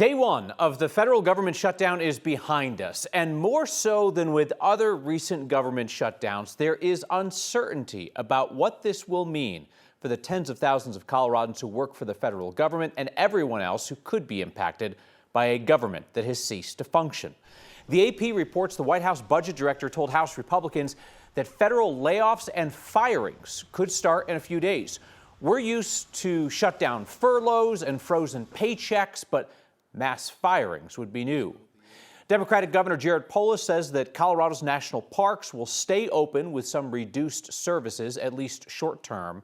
Day one of the federal government shutdown is behind us, and more so than with other recent government shutdowns, there is uncertainty about what this will mean for the tens of thousands of Coloradans who work for the federal government and everyone else who could be impacted by a government that has ceased to function. The AP reports the White House budget director told House Republicans that federal layoffs and firings could start in a few days. We're used to shutdown furloughs and frozen paychecks, but mass firings would be new. Democratic Governor Jared Polis says that Colorado's national parks will stay open with some reduced services, at least short term.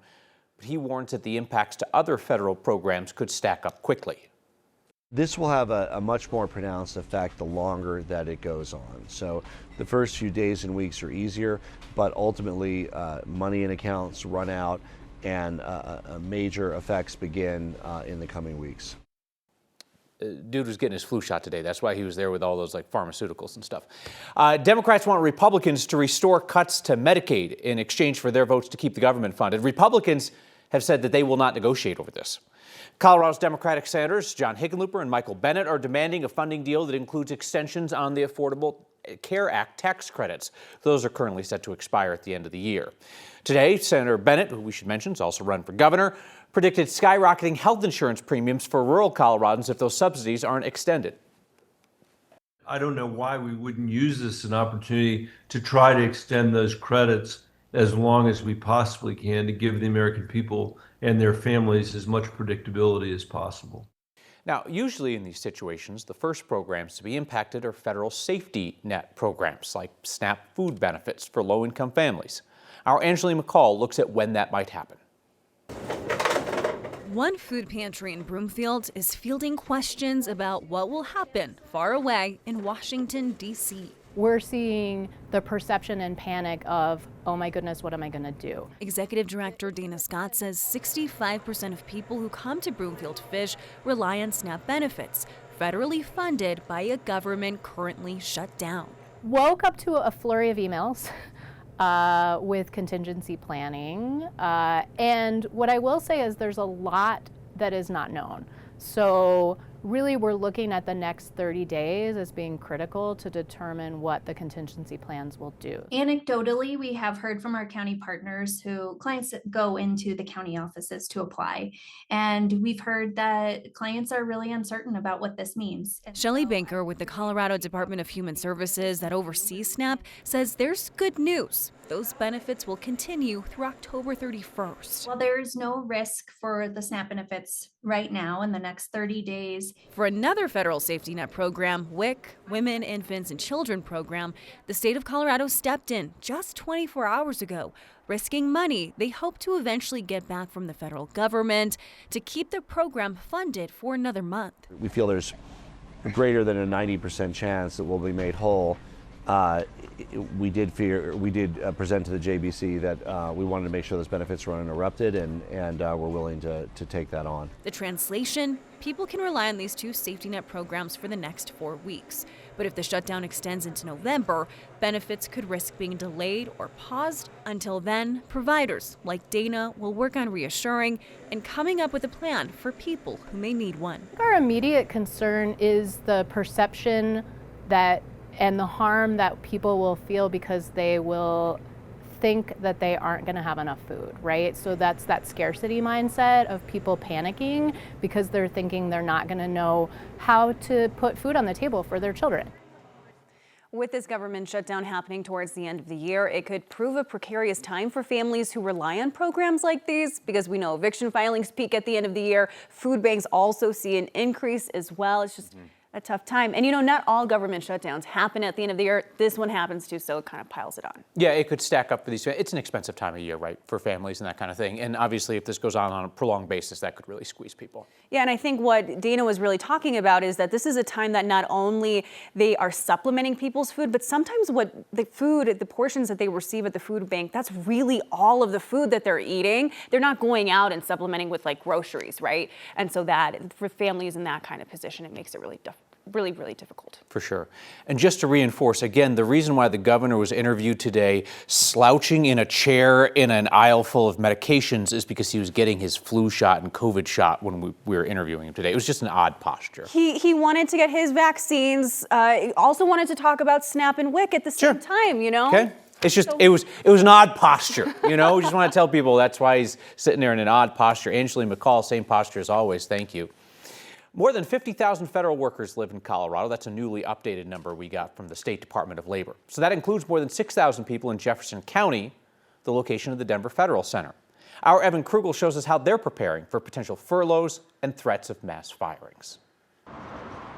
But he warns that the impacts to other federal programs could stack up quickly. This will have a much more pronounced effect the longer that it goes on. So the first few days and weeks are easier, but ultimately money in accounts run out and major effects begin in the coming weeks. Dude was getting his flu shot today. That's why he was there with all those pharmaceuticals and stuff. Democrats want Republicans to restore cuts to Medicaid in exchange for their votes to keep the government funded. Republicans have said that they will not negotiate over this. Colorado's Democratic senators John Hickenlooper and Michael Bennet are demanding a funding deal that includes extensions on the Affordable Care Act tax credits. Those are currently set to expire at the end of the year. Today, Senator Bennet, who we should mention is also run for governor, predicted skyrocketing health insurance premiums for rural Coloradans if those subsidies aren't extended. I don't know why we wouldn't use this as an opportunity to try to extend those credits as long as we possibly can to give the American people and their families as much predictability as possible. Now, usually in these situations, the first programs to be impacted are federal safety net programs like SNAP food benefits for low-income families. Our Angeline McCall looks at when that might happen. One food pantry in Broomfield is fielding questions about what will happen far away in Washington, D.C. We're seeing the perception and panic of, oh my goodness, what am I going to do? Executive Director Dana Scott says 65% of people who come to Broomfield Fish rely on SNAP benefits, federally funded by a government currently shut down. Woke up to a flurry of emails with contingency planning. And what I will say is there's a lot that is not known. So really we're looking at the next 30 days as being critical to determine what the contingency plans will do. Anecdotally, we have heard from our county partners who clients that go into the county offices to apply. And we've heard that clients are really uncertain about what this means. Shelley Banker with the Colorado Department of Human Services that oversees SNAP says there's good news. Those benefits will continue through October 31st. Well, there's no risk for the SNAP benefits right now in the next 30 days. For another federal safety net program, WIC, Women, Infants, and Children program, the state of Colorado stepped in just 24 hours ago, risking money they hope to eventually get back from the federal government to keep the program funded for another month. We feel there's greater than a 90% chance that we'll be made whole. We did present to the JBC that we wanted to make sure those benefits were uninterrupted, and we're willing to take that on. The translation, people can rely on these two safety net programs for the next 4 weeks. But if the shutdown extends into November, benefits could risk being delayed or paused. Until then, providers like Dana will work on reassuring and coming up with a plan for people who may need one. Our immediate concern is the perception that and the harm that people will feel because they will think that they aren't going to have enough food, right? So that's that scarcity mindset of people panicking because they're thinking they're not going to know how to put food on the table for their children. With this government shutdown happening towards the end of the year, it could prove a precarious time for families who rely on programs like these, because we know eviction filings peak at the end of the year. Food banks also see an increase as well. It's just a tough time. And not all government shutdowns happen at the end of the year. This one happens to, so it kind of piles it on. Yeah, it could stack up for these. It's an expensive time of year, right, for families and that kind of thing. And obviously, if this goes on a prolonged basis, that could really squeeze people. Yeah, and I think what Dana was really talking about is that this is a time that not only they are supplementing people's food, but sometimes what the portions that they receive at the food bank, that's really all of the food that they're eating. They're not going out and supplementing with groceries, right? And so that for families in that kind of position, it makes it really really, really difficult. For sure. And just to reinforce, again, the reason why the governor was interviewed today slouching in a chair in an aisle full of medications is because he was getting his flu shot and COVID shot when we were interviewing him today. It was just an odd posture. He wanted to get his vaccines. He also wanted to talk about SNAP and WIC at the same time, you know? Okay. It's just, it was an odd posture, you know? We just want to tell people that's why he's sitting there in an odd posture. Angeline McCall, same posture as always. Thank you. More than 50,000 federal workers live in Colorado. That's a newly updated number we got from the State Department of Labor. So that includes more than 6,000 people in Jefferson County, the location of the Denver Federal Center. Our Evan Krugel shows us how they're preparing for potential furloughs and threats of mass firings.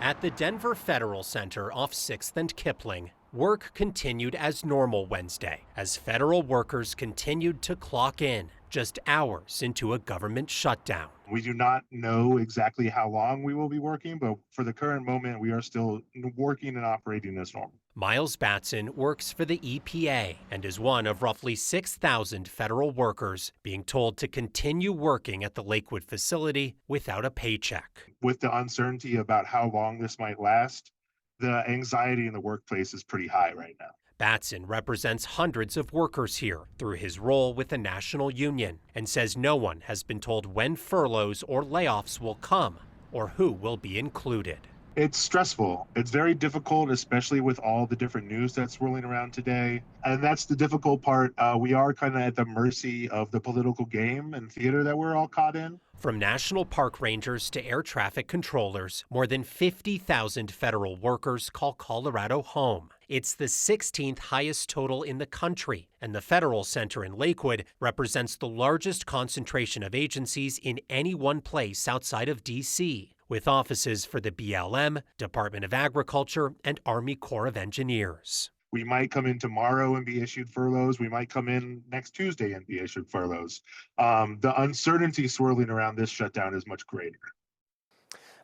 At the Denver Federal Center off 6th and Kipling, work continued as normal Wednesday as federal workers continued to clock in just hours into a government shutdown. We do not know exactly how long we will be working, but for the current moment, we are still working and operating as normal. Miles Batson works for the EPA and is one of roughly 6,000 federal workers being told to continue working at the Lakewood facility without a paycheck. With the uncertainty about how long this might last, the anxiety in the workplace is pretty high right now. Batson represents hundreds of workers here through his role with the national union and says no one has been told when furloughs or layoffs will come or who will be included. It's stressful. It's very difficult, especially with all the different news that's swirling around today. And that's the difficult part. We are kind of at the mercy of the political game and theater that we're all caught in. From national park rangers to air traffic controllers, more than 50,000 federal workers call Colorado home. It's the 16th highest total in the country, and the Federal Center in Lakewood represents the largest concentration of agencies in any one place outside of D.C., with offices for the BLM, Department of Agriculture, and Army Corps of Engineers. We might come in tomorrow and be issued furloughs. We might come in next Tuesday and be issued furloughs. The uncertainty swirling around this shutdown is much greater.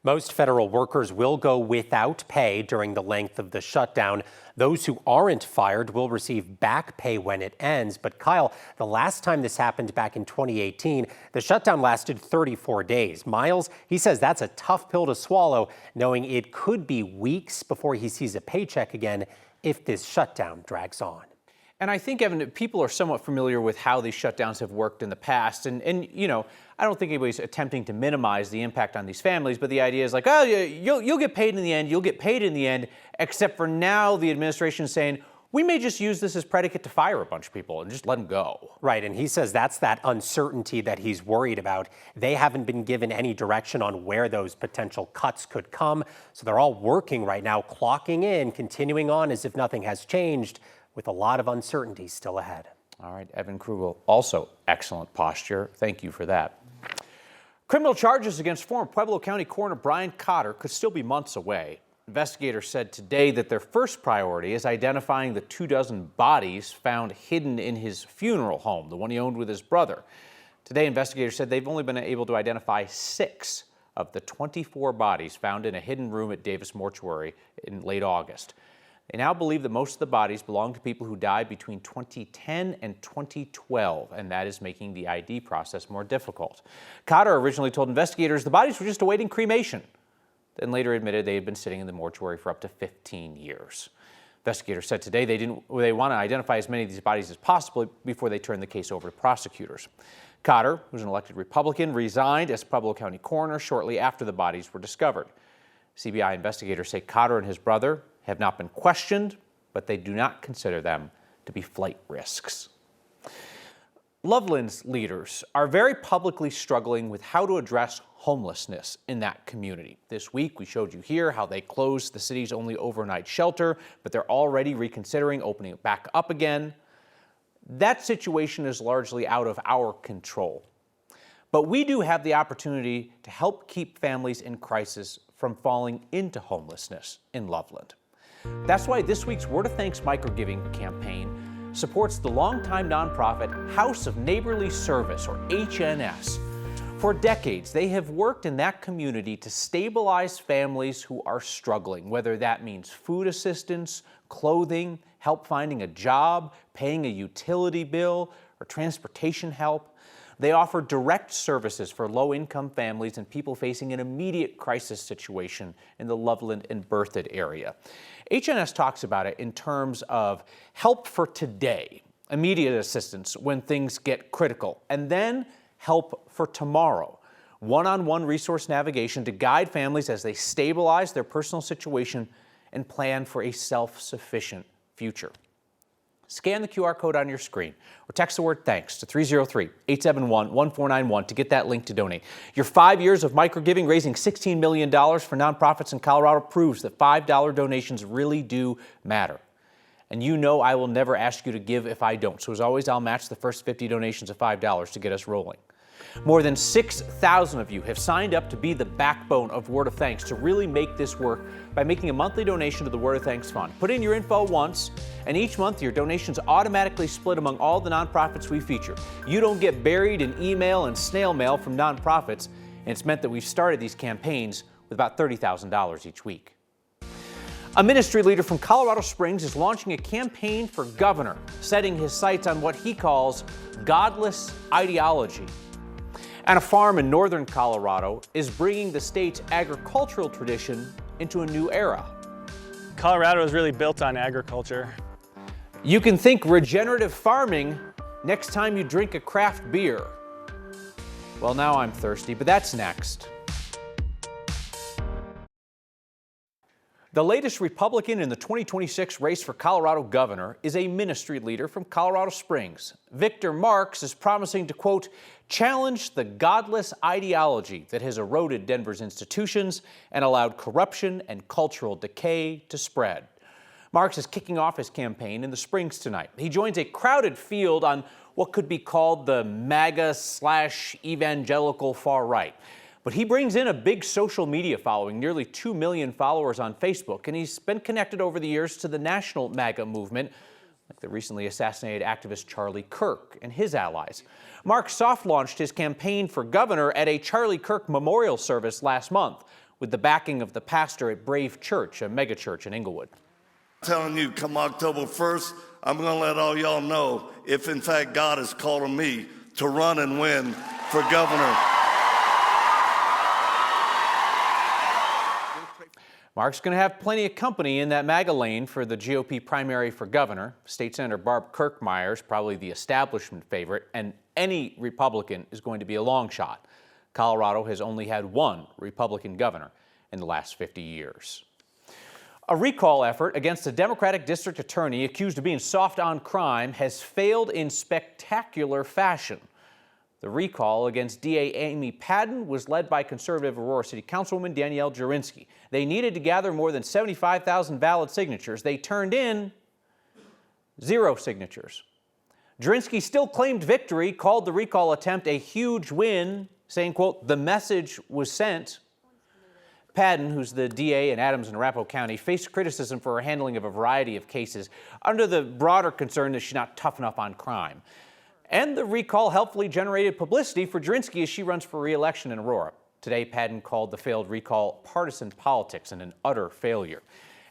Most federal workers will go without pay during the length of the shutdown. Those who aren't fired will receive back pay when it ends. But Kyle, the last time this happened back in 2018, the shutdown lasted 34 days. Miles, he says that's a tough pill to swallow, knowing it could be weeks before he sees a paycheck again if this shutdown drags on. And I think, Evan, people are somewhat familiar with how these shutdowns have worked in the past. And you know, I don't think anybody's attempting to minimize the impact on these families, but the idea is like, oh, you'll get paid in the end, you'll get paid in the end, except for now the administration is saying, we may just use this as predicate to fire a bunch of people and just let them go. Right, and he says that's that uncertainty that he's worried about. They haven't been given any direction on where those potential cuts could come, so they're all working right now, clocking in, continuing on as if nothing has changed, with a lot of uncertainty still ahead. All right, Evan Krugel, also excellent posture. Thank you for that. Criminal charges against former Pueblo County Coroner Brian Cotter could still be months away. Investigators said today that their first priority is identifying the 24 bodies found hidden in his funeral home, the one he owned with his brother. Today, investigators said they've only been able to identify 6 of the 24 bodies found in a hidden room at Davis Mortuary in late August. They now believe that most of the bodies belong to people who died between 2010 and 2012, and that is making the ID process more difficult. Cotter originally told investigators the bodies were just awaiting cremation, then later admitted they had been sitting in the mortuary for up to 15 years. Investigators said today they want to identify as many of these bodies as possible before they turn the case over to prosecutors. Cotter, who's an elected Republican, resigned as Pueblo County coroner shortly after the bodies were discovered. CBI investigators say Cotter and his brother have not been questioned, but they do not consider them to be flight risks. Loveland's leaders are very publicly struggling with how to address homelessness in that community. This week, we showed you here how they closed the city's only overnight shelter, but they're already reconsidering opening it back up again. That situation is largely out of our control. But we do have the opportunity to help keep families in crisis from falling into homelessness in Loveland. That's why this week's Word of Thanks Microgiving campaign supports the longtime nonprofit House of Neighborly Service, or HNS. For decades, they have worked in that community to stabilize families who are struggling, whether that means food assistance, clothing, help finding a job, paying a utility bill, or transportation help. They offer direct services for low-income families and people facing an immediate crisis situation in the Loveland and Berthoud area. HNS talks about it in terms of help for today, immediate assistance when things get critical, and then help for tomorrow. One-on-one resource navigation to guide families as they stabilize their personal situation and plan for a self-sufficient future. Scan the QR code on your screen or text the word THANKS to 303-871-1491 to get that link to donate. Your 5 years of microgiving, raising $16 million for nonprofits in Colorado, proves that $5 donations really do matter. And you know I will never ask you to give if I don't. So as always, I'll match the first 50 donations of $5 to get us rolling. More than 6,000 of you have signed up to be the backbone of Word of Thanks to really make this work by making a monthly donation to the Word of Thanks Fund. Put in your info once, and each month your donations automatically split among all the nonprofits we feature. You don't get buried in email and snail mail from nonprofits, and it's meant that we've started these campaigns with about $30,000 each week. A ministry leader from Colorado Springs is launching a campaign for governor, setting his sights on what he calls godless ideology. And a farm in northern Colorado is bringing the state's agricultural tradition into a new era. Colorado is really built on agriculture. You can think regenerative farming next time you drink a craft beer. Well, now I'm thirsty, but that's next. The latest Republican in the 2026 race for Colorado governor is a ministry leader from Colorado Springs. Victor Marks is promising to, quote, challenge the godless ideology that has eroded Denver's institutions and allowed corruption and cultural decay to spread. Marks is kicking off his campaign in the Springs tonight. He joins a crowded field on what could be called the MAGA/evangelical far right. But he brings in a big social media following, nearly 2 million followers on Facebook, and he's been connected over the years to the national MAGA movement, like the recently assassinated activist Charlie Kirk and his allies. Mark soft-launched his campaign for governor at a Charlie Kirk memorial service last month with the backing of the pastor at Brave Church, a megachurch in Inglewood. I'm telling you, come October 1st, I'm going to let all y'all know if, in fact, God is calling me to run and win for governor. Mark's going to have plenty of company in that MAGA lane for the GOP primary for governor. State Senator Barb Kirkmeyer is probably the establishment favorite, and any Republican is going to be a long shot. Colorado has only had one Republican governor in the last 50 years. A recall effort against a Democratic district attorney accused of being soft on crime has failed in spectacular fashion. The recall against DA Amy Padden was led by conservative Aurora City Councilwoman Danielle Jurinski. They needed to gather more than 75,000 valid signatures. They turned in 0 signatures. Jurinski still claimed victory, called the recall attempt a huge win, saying, quote, the message was sent. Padden, who's the DA in Adams and Arapahoe County, faced criticism for her handling of a variety of cases under the broader concern that she's not tough enough on crime. And the recall helpfully generated publicity for Jurinski as she runs for re-election in Aurora. Today, Padden called the failed recall partisan politics and an utter failure.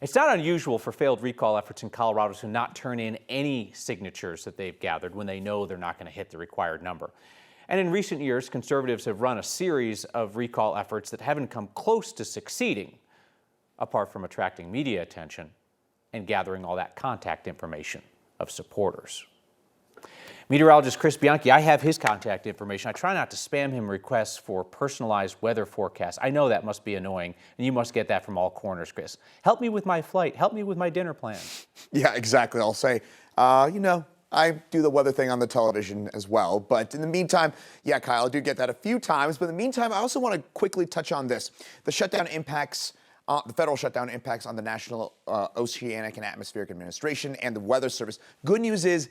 It's not unusual for failed recall efforts in Colorado to not turn in any signatures that they've gathered when they know they're not going to hit the required number. And in recent years, conservatives have run a series of recall efforts that haven't come close to succeeding, apart from attracting media attention and gathering all that contact information of supporters. Meteorologist Chris Bianchi, I have his contact information. I try not to spam him requests for personalized weather forecasts. I know that must be annoying, and you must get that from all corners, Chris. Help me with my flight. Help me with my dinner plans. Yeah, exactly. I'll say, I do the weather thing on the television as well. But in the meantime, yeah, Kyle, I do get that a few times. But in the meantime, I also want to quickly touch on this. The shutdown impacts, the federal shutdown impacts on the National Oceanic and Atmospheric Administration and the Weather Service. Good news is,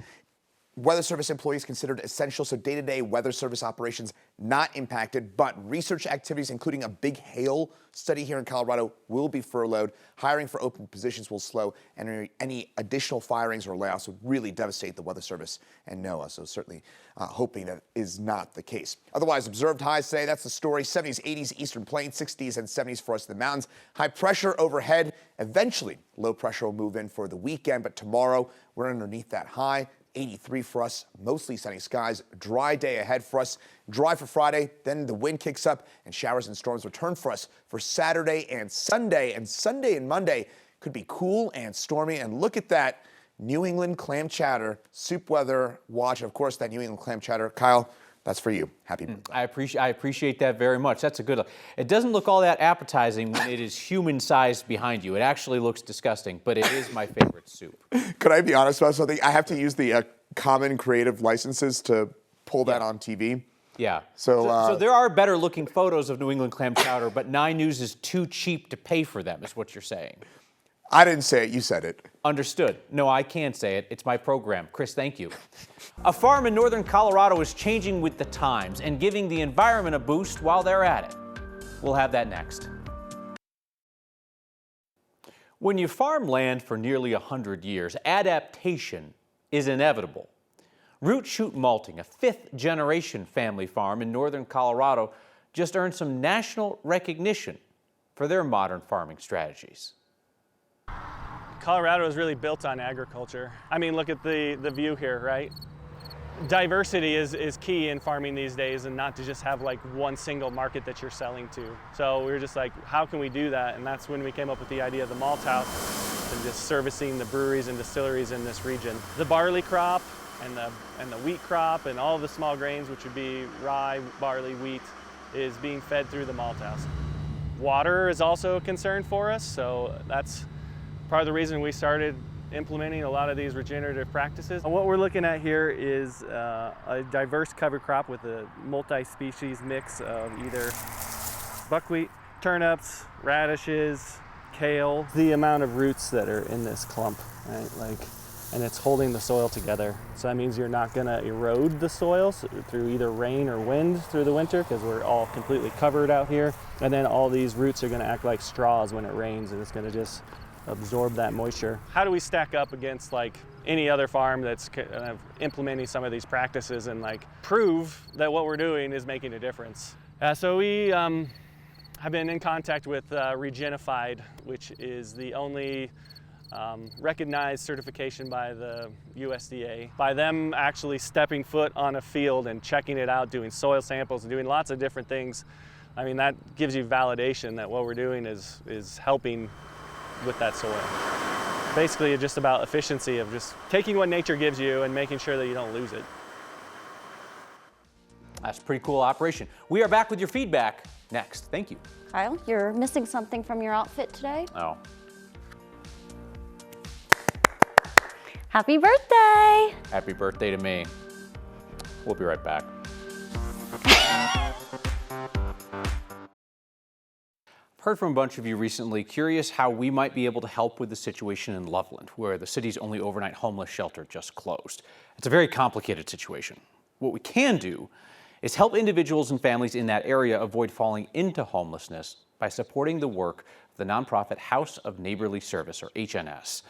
Weather Service employees considered essential, so day-to-day weather service operations not impacted, but research activities, including a big hail study here in Colorado, will be furloughed. Hiring for open positions will slow, and any additional firings or layoffs would really devastate the Weather Service and NOAA, so certainly hoping that is not the case. Otherwise, observed highs today, that's the story. 70s, 80s, Eastern Plains, 60s and 70s for us in the mountains. High pressure overhead. Eventually, low pressure will move in for the weekend, but tomorrow we're underneath that high. 83 for us, mostly sunny skies. Dry day ahead for us. Dry for Friday, then the wind kicks up and showers and storms return for us for Saturday and Sunday. And Sunday and Monday could be cool and stormy. And look at that New England clam chowder, soup weather watch. Of course, that New England clam chowder. Kyle, that's for you. Happy birthday. I appreciate that very much. That's a good look. It doesn't look all that appetizing when it is human-sized behind you. It actually looks disgusting, but it is my favorite soup. Could I be honest about something? I have to use the common creative licenses to pull that on TV. Yeah. So there are better looking photos of New England clam chowder, but 9 News is too cheap to pay for them, is what you're saying. I didn't say it. You said it. Understood. No, I can't say it. It's my program. Chris, thank you. A farm in northern Colorado is changing with the times and giving the environment a boost while they're at it. We'll have that next. When you farm land for nearly 100 years, adaptation is inevitable. Root Shoot Malting, a 5th-generation family farm in northern Colorado, just earned some national recognition for their modern farming strategies. Colorado is really built on agriculture. I mean, look at the view here, right? Diversity is key in farming these days, and not to just have like one single market that you're selling to. So we were just like, how can we do that? And that's when we came up with the idea of the malt house and just servicing the breweries and distilleries in this region. The barley crop and the wheat crop and all of the small grains, which would be rye, barley, wheat, is being fed through the malt house. Water is also a concern for us, so that's part of the reason we started implementing a lot of these regenerative practices. What we're looking at here is a diverse cover crop with a multi-species mix of either buckwheat, turnips, radishes, kale. The amount of roots that are in this clump, right? And it's holding the soil together. So that means you're not gonna erode the soil through either rain or wind through the winter, because we're all completely covered out here. And then all these roots are gonna act like straws when it rains, and it's gonna just absorb that moisture. How do we stack up against like any other farm that's kind of implementing some of these practices and like prove that what we're doing is making a difference? So we have been in contact with Regenified, which is the only recognized certification by the USDA. By them actually stepping foot on a field and checking it out, doing soil samples and doing lots of different things, I mean, that gives you validation that what we're doing is helping with that soil. Basically, it's just about efficiency of just taking what nature gives you and making sure that you don't lose it. That's a pretty cool operation. We are back with your feedback next. Thank you. Kyle, you're missing something from your outfit today. Oh. Happy birthday! Happy birthday to me. We'll be right back. Heard from a bunch of you recently, curious how we might be able to help with the situation in Loveland, where the city's only overnight homeless shelter just closed. It's a very complicated situation. What we can do is help individuals and families in that area avoid falling into homelessness by supporting the work of the nonprofit House of Neighborly Service, or HNS.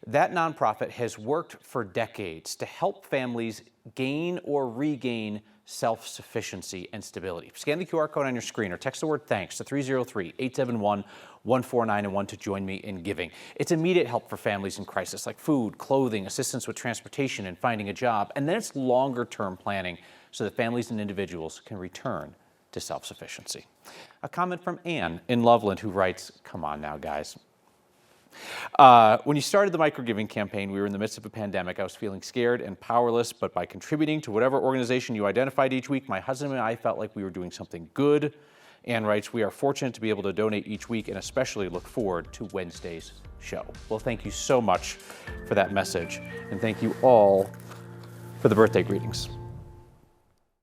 That nonprofit has worked for decades to help families gain or regain self-sufficiency and stability. Scan the QR code on your screen or text the word thanks to 303-871-1491 to join me in giving. It's immediate help for families in crisis, like food, clothing, assistance with transportation, and finding a job. And then it's longer-term planning so that families and individuals can return to self-sufficiency. A comment from Ann in Loveland, who writes, "Come on now, guys. When you started the Microgiving campaign, we were in the midst of a pandemic. I was feeling scared and powerless, but by contributing to whatever organization you identified each week, my husband and I felt like we were doing something good." Ann writes, "We are fortunate to be able to donate each week and especially look forward to Wednesday's show." Well, thank you so much for that message, and thank you all for the birthday greetings.